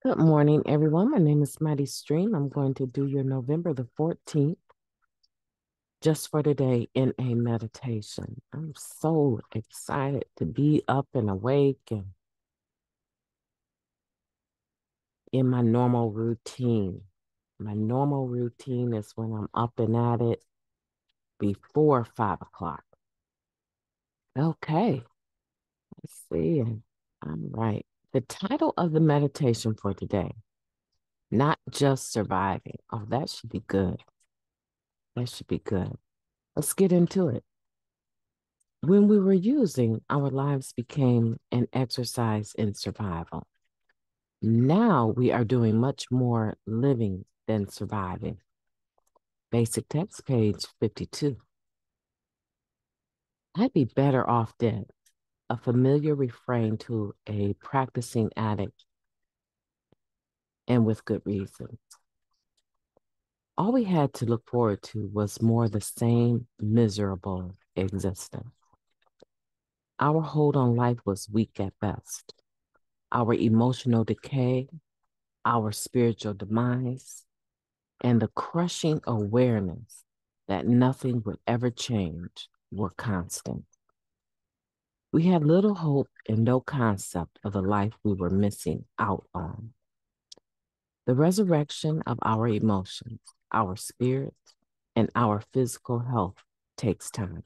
Good morning, everyone. My name is MightyStream. I'm going to do your November the 14th, just for today, in a meditation. I'm so excited to be up and awake and in my normal routine. My normal routine is when I'm up and at it before 5 o'clock. Okay, let's see. All right. The title of the meditation for today, not just surviving. Oh, that should be good. That should be good. Let's get into it. When we were using, our lives became an exercise in survival. Now we are doing much more living than surviving. Basic text, page 52. I'd be better off dead, a familiar refrain to a practicing addict, and with good reason. All we had to look forward to was more the same miserable existence. Our hold on life was weak at best. Our emotional decay, our spiritual demise, and the crushing awareness that nothing would ever change were constant. We had little hope and no concept of the life we were missing out on. The resurrection of our emotions, our spirits, and our physical health takes time.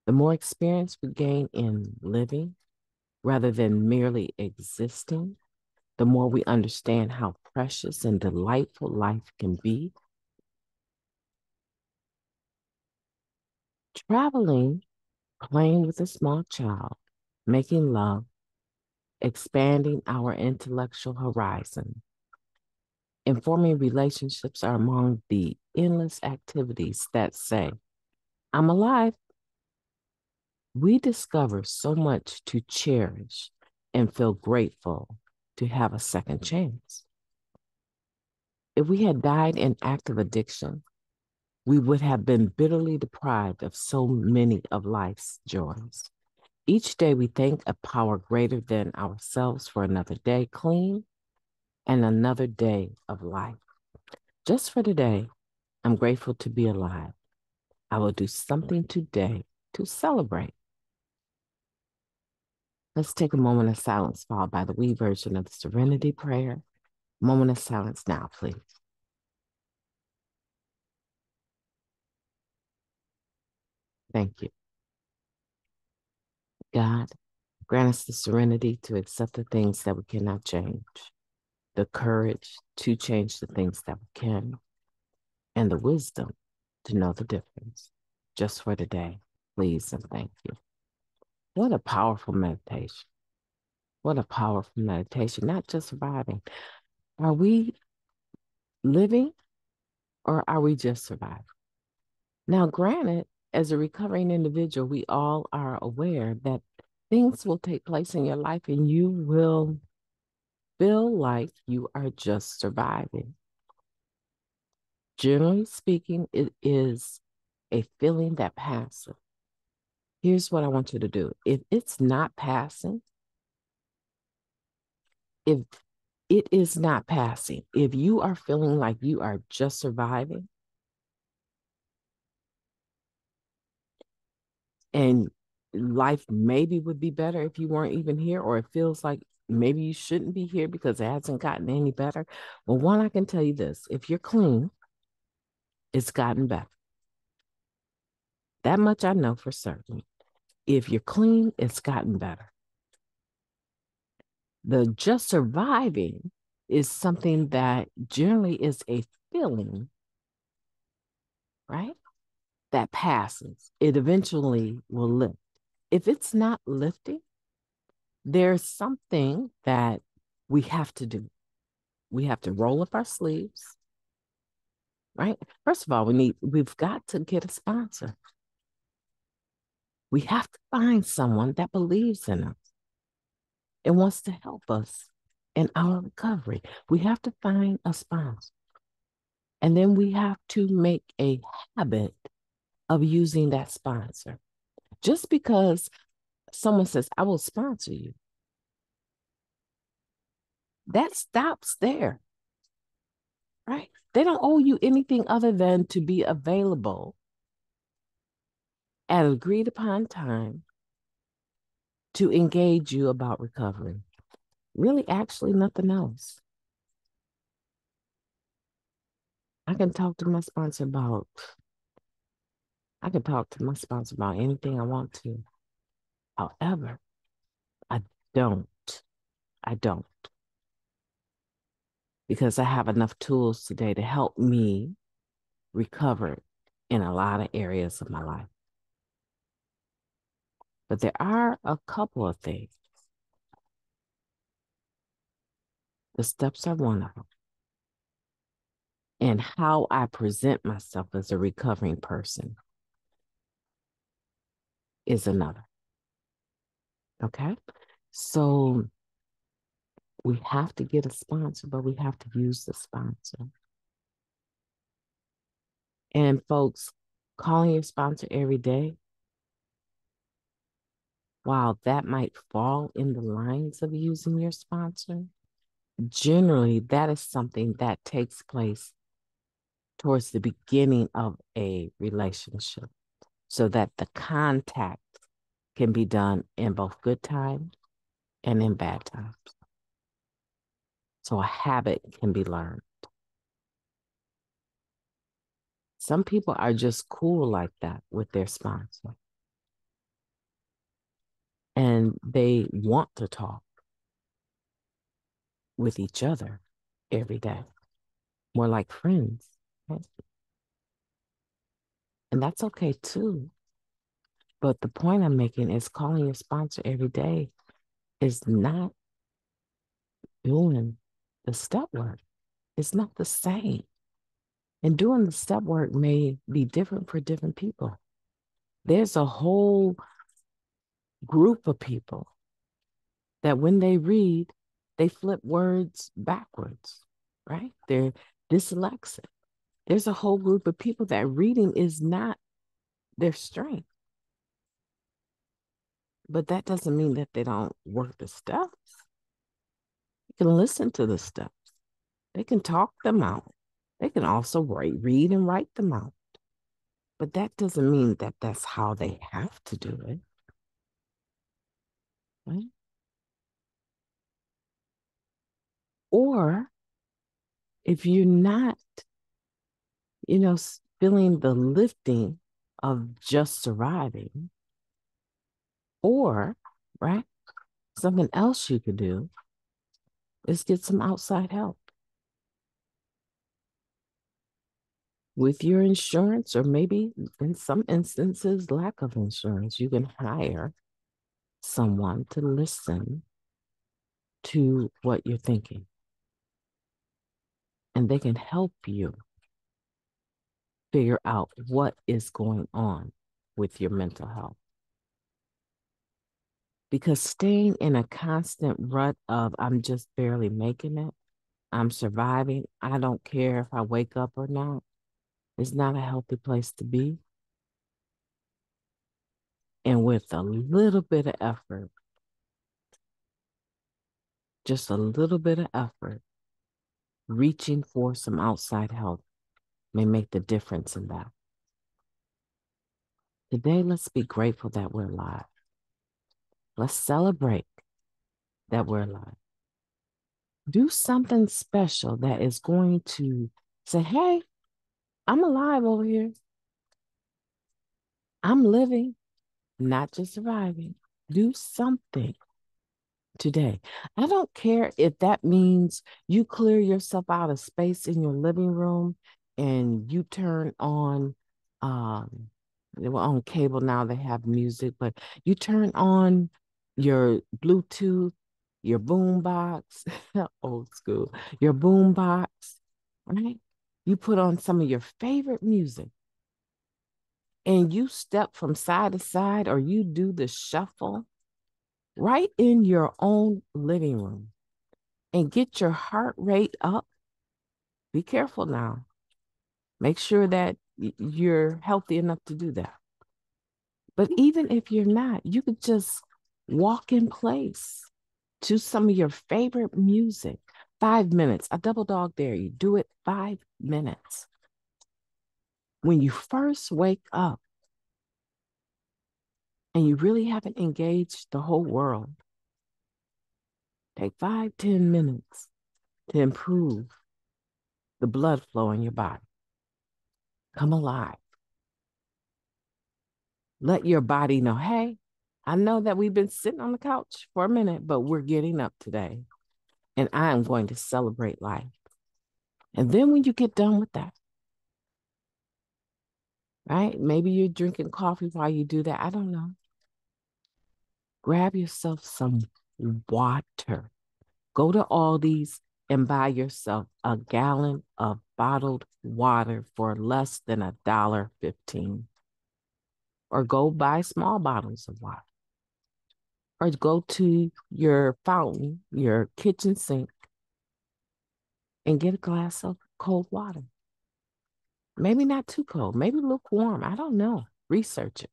The more experience we gain in living rather than merely existing, the more we understand how precious and delightful life can be. Traveling, playing with a small child, making love, expanding our intellectual horizon, and forming relationships are among the endless activities that say, I'm alive. We discover so much to cherish and feel grateful to have a second chance. If we had died in active addiction, we would have been bitterly deprived of so many of life's joys. Each day we thank a power greater than ourselves for another day clean and another day of life. Just for today, I'm grateful to be alive. I will do something today to celebrate. Let's take a moment of silence followed by the we version of the Serenity Prayer. Moment of silence now, please. Thank you. God, grant us the serenity to accept the things that we cannot change, the courage to change the things that we can, and the wisdom to know the difference. Just for today, please and thank you. What a powerful meditation. What a powerful meditation, not just surviving. Are we living or are we just surviving? Now, granted, as a recovering individual, we all are aware that things will take place in your life and you will feel like you are just surviving. Generally speaking, it is a feeling that passes. Here's what I want you to do. If it's not passing, if it is not passing, if you are feeling like you are just surviving and life maybe would be better if you weren't even here, or it feels like maybe you shouldn't be here because it hasn't gotten any better. Well, one, I can tell you this, if you're clean, it's gotten better. That much I know for certain. If you're clean, it's gotten better. The just surviving is something that generally is a feeling, right? That passes. It eventually will lift. If it's not lifting, there's something that we have to do. We have to roll up our sleeves, right? First of all, we've got to get a sponsor. We have to find someone that believes in us and wants to help us in our recovery. We have to find a sponsor. And then we have to make a habit of using that sponsor. Just because someone says, I will sponsor you, that stops there, right? They don't owe you anything other than to be available at an agreed upon time to engage you about recovery. Really, actually, nothing else. I can talk to my sponsor about anything I want to. However, I don't. I don't. Because I have enough tools today to help me recover in a lot of areas of my life. But there are a couple of things. The steps are one of them. And how I present myself as a recovering person is another. Okay? So we have to get a sponsor, but we have to use the sponsor. And folks, calling your sponsor every day, while that might fall in the lines of using your sponsor, generally that is something that takes place towards the beginning of a relationship so that the contact can be done in both good times and in bad times. So a habit can be learned. Some people are just cool like that with their sponsor. And they want to talk with each other every day, more like friends. Right? And that's okay too. But the point I'm making is calling your sponsor every day is not doing the step work. It's not the same. And doing the step work may be different for different people. There's a whole group of people that when they read, they flip words backwards, right? They're dyslexic. There's a whole group of people that reading is not their strength. But that doesn't mean that they don't work the steps. You can listen to the steps. They can talk them out. They can also read and write them out. But that doesn't mean that that's how they have to do it. Right? Or if you're not, feeling the lifting of just surviving, or, right, something else you could do is get some outside help with your insurance, or maybe in some instances, lack of insurance. You can hire someone to listen to what you're thinking, and they can help you figure out what is going on with your mental health. Because staying in a constant rut of I'm just barely making it, I'm surviving, I don't care if I wake up or not, is not a healthy place to be. And with a little bit of effort, just a little bit of effort, reaching for some outside help may make the difference in that. Today, let's be grateful that we're alive. Let's celebrate that we're alive. Do something special that is going to say, hey, I'm alive over here. I'm living, not just surviving. Do something today. I don't care if that means you clear yourself out of space in your living room and you turn on, well, on cable now they have music, but you turn on your Bluetooth, your boom box, old school, your boom box, right? You put on some of your favorite music and you step from side to side, or you do the shuffle right in your own living room and get your heart rate up. Be careful now. Make sure that you're healthy enough to do that. But even if you're not, you could just walk in place. to some of your favorite music. 5 minutes. I double dog dare you. Do it 5 minutes. When you first wake up and you really haven't engaged the whole world, take 5-10 minutes to improve the blood flow in your body. Come alive. Let your body know, hey, I know that we've been sitting on the couch for a minute, but we're getting up today and I am going to celebrate life. And then when you get done with that, right? Maybe you're drinking coffee while you do that. I don't know. Grab yourself some water. Go to Aldi's and buy yourself a gallon of bottled water for less than $1.15. Or go buy small bottles of water. Or go to your fountain, your kitchen sink, and get a glass of cold water. Maybe not too cold, maybe lukewarm. I don't know. Research it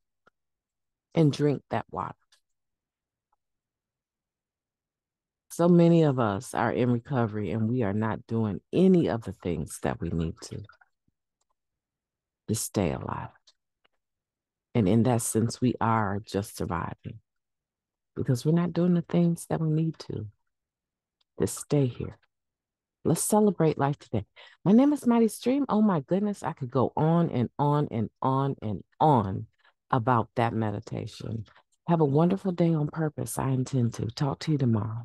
and drink that water. So many of us are in recovery and we are not doing any of the things that we need to stay alive. And in that sense, we are just surviving because we're not doing the things that we need to stay here. Let's celebrate life today. My name is MightyStream. Oh my goodness, I could go on and on and on and on about that meditation. Have a wonderful day on purpose. I intend to talk to you tomorrow.